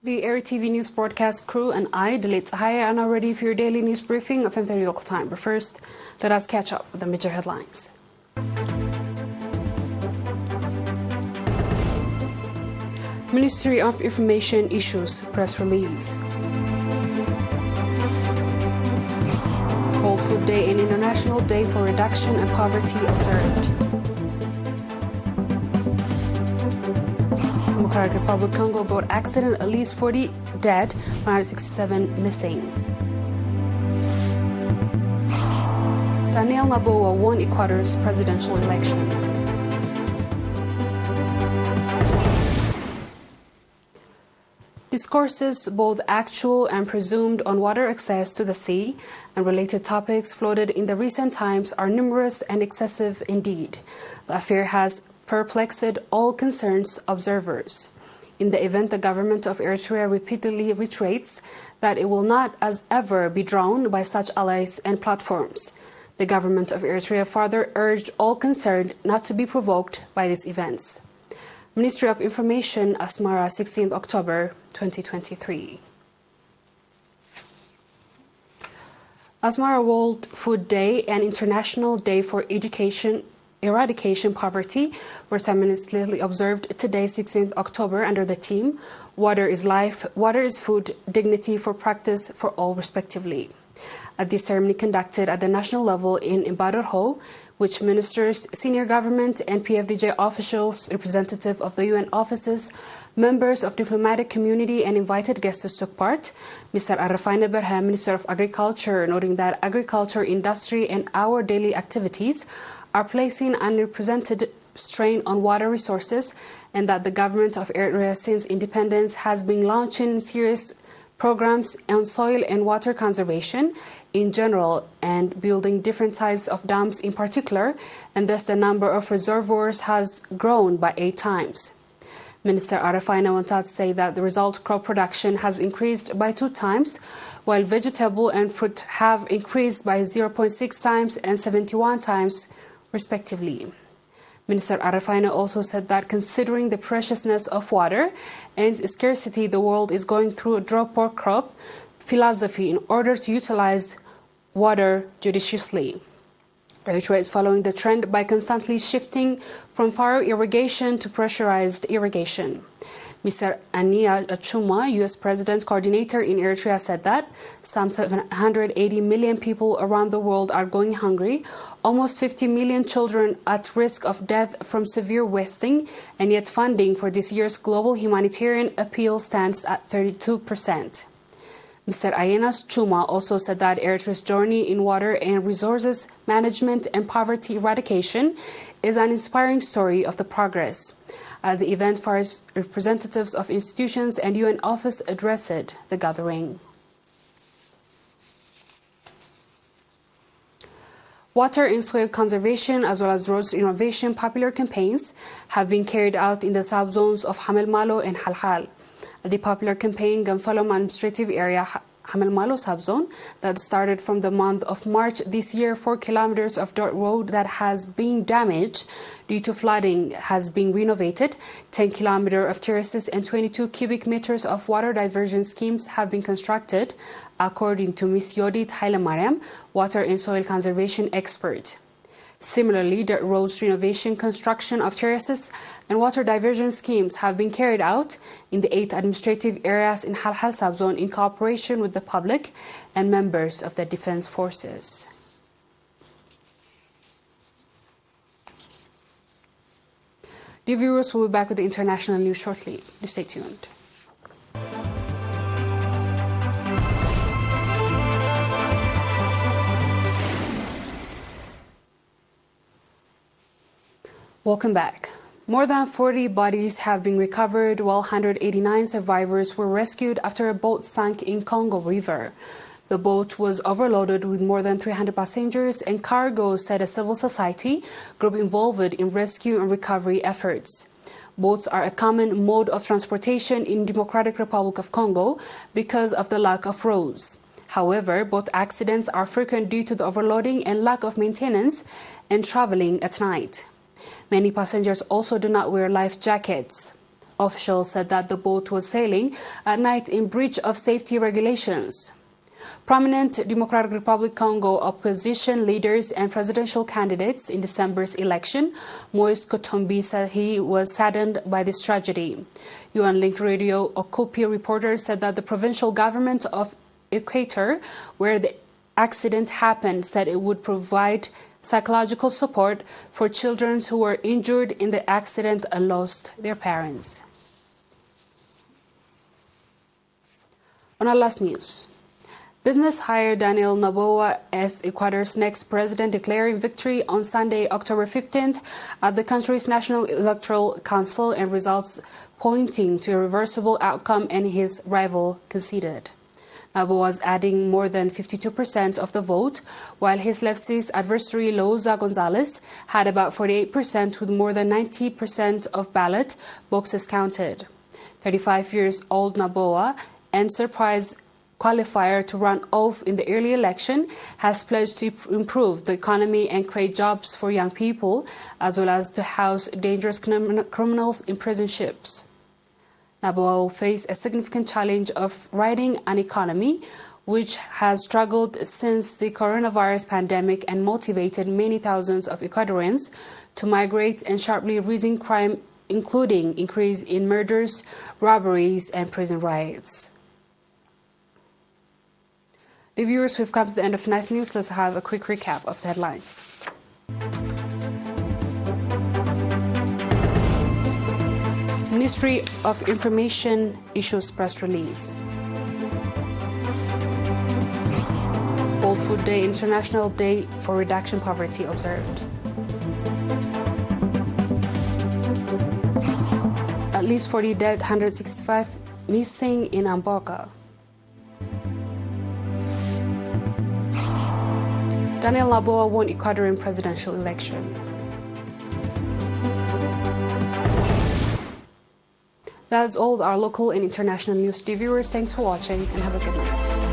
The ERi-TV news broadcast crew and I, Dalit Sahaya, are now ready for your daily news briefing of 10:30 local time. But first, let us catch up with the major headlines. Ministry of Information issues press release. World Food Day and International Day for Reduction and Poverty observed. Democratic Republic Congo boat accident, at least 40 dead, 167 missing. Daniel Naboa won Ecuador's presidential election. Discourses, both actual and presumed, on water access to the sea and related topics floated in the recent times are numerous and excessive indeed. The affair has perplexed all concerned observers. In the event, the government of Eritrea repeatedly reiterates that it will not as ever be drawn by such allies and platforms. The government of Eritrea further urged all concerned not to be provoked by these events. Ministry of Information, Asmara, 16th October 2023. Asmara World Food Day and International Day for Eradication Poverty were simultaneously observed today, 16th October, under the theme Water is Life, Water is Food, Dignity for Practice for All, respectively. At the ceremony conducted at the national level in Ibadan, which ministers, senior government and PFDJ officials, representative of the UN offices, members of diplomatic community and invited guests took part, Mr. Arafai Berham, Minister of Agriculture, noting that agriculture, industry and our daily activities are placing unrepresented strain on water resources, and that the government of Eritrea since independence has been launching serious programs on soil and water conservation in general and building different types of dams in particular, and thus the number of reservoirs has grown by 8 times. Minister Arafai went on to say that the result crop production has increased by 2 times, while vegetable and fruit have increased by 0.6 times and 71 times, respectively. Minister Arafai also said that considering the preciousness of water and its scarcity, the world is going through a drop or crop philosophy in order to utilize water judiciously. Eritrea is following the trend by constantly shifting from furrow irrigation to pressurized irrigation. Mr. Ania Achuma, U.S. President Coordinator in Eritrea, said that some 780 million people around the world are going hungry, almost 50 million children at risk of death from severe wasting, and yet funding for this year's global humanitarian appeal stands at 32%. Mr. Ayenas Chuma also said that Eritrea's journey in water and resources management and poverty eradication is an inspiring story of the progress. At the event, various representatives of institutions and UN office addressed the gathering. Water and soil conservation as well as roads innovation popular campaigns have been carried out in the subzones of Hamel Malo and Halhal. The popular campaign Ganfalom administrative area Hamel Malo subzone that started from the month of March this year, 4 kilometers of dirt road that has been damaged due to flooding has been renovated, 10 kilometers of terraces and 22 cubic meters of water diversion schemes have been constructed, according to Ms. Yodit Hailemariam, water and soil conservation expert. Similarly, dirt roads renovation, construction of terraces and water diversion schemes have been carried out in the 8 administrative areas in Halhal subzone in cooperation with the public and members of the defense forces. Dear viewers, we'll be back with the international news shortly. Please stay tuned. Welcome back. More than 40 bodies have been recovered, while 189 survivors were rescued after a boat sank in Congo River. The boat was overloaded with more than 300 passengers and cargo, said a civil society group involved in rescue and recovery efforts. Boats are a common mode of transportation in Democratic Republic of Congo because of the lack of roads. However, boat accidents are frequent due to the overloading and lack of maintenance and traveling at night. Many passengers also do not wear life jackets. Officials said that the boat was sailing at night in breach of safety regulations. Prominent Democratic Republic Congo opposition leaders and presidential candidates in December's election, Moise Katumbi, said he was saddened by this tragedy. UN-linked Radio Okapi reporters said that the provincial government of Equator, where the accident happened, said it would provide psychological support for children who were injured in the accident and lost their parents. On our last news, business hired Daniel Noboa as Ecuador's next president, declaring victory on Sunday, October 15th, at the country's National Electoral Council, and results pointing to a reversible outcome, and his rival conceded. Noboa was adding more than 52% of the vote, while his leftist adversary Louza Gonzalez had about 48%, with more than 90% of ballot boxes counted. 35 years old Noboa, and surprise qualifier to run off in the early election, has pledged to improve the economy and create jobs for young people, as well as to house dangerous criminals in prison ships. Noboa will face a significant challenge of righting an economy which has struggled since the coronavirus pandemic and motivated many thousands of Ecuadorians to migrate, and sharply raising crime, including increase in murders, robberies, and prison riots. The viewers, we've come to the end of tonight's news. Let's have a quick recap of the headlines. Ministry of Information issues press release. World Food Day, International Day for Reduction Poverty observed. At least 40 dead, 165 missing in Amboka. Daniel Noboa won Ecuadorian presidential election. That's all our local and international news. Dear viewers, thanks for watching and have a good night.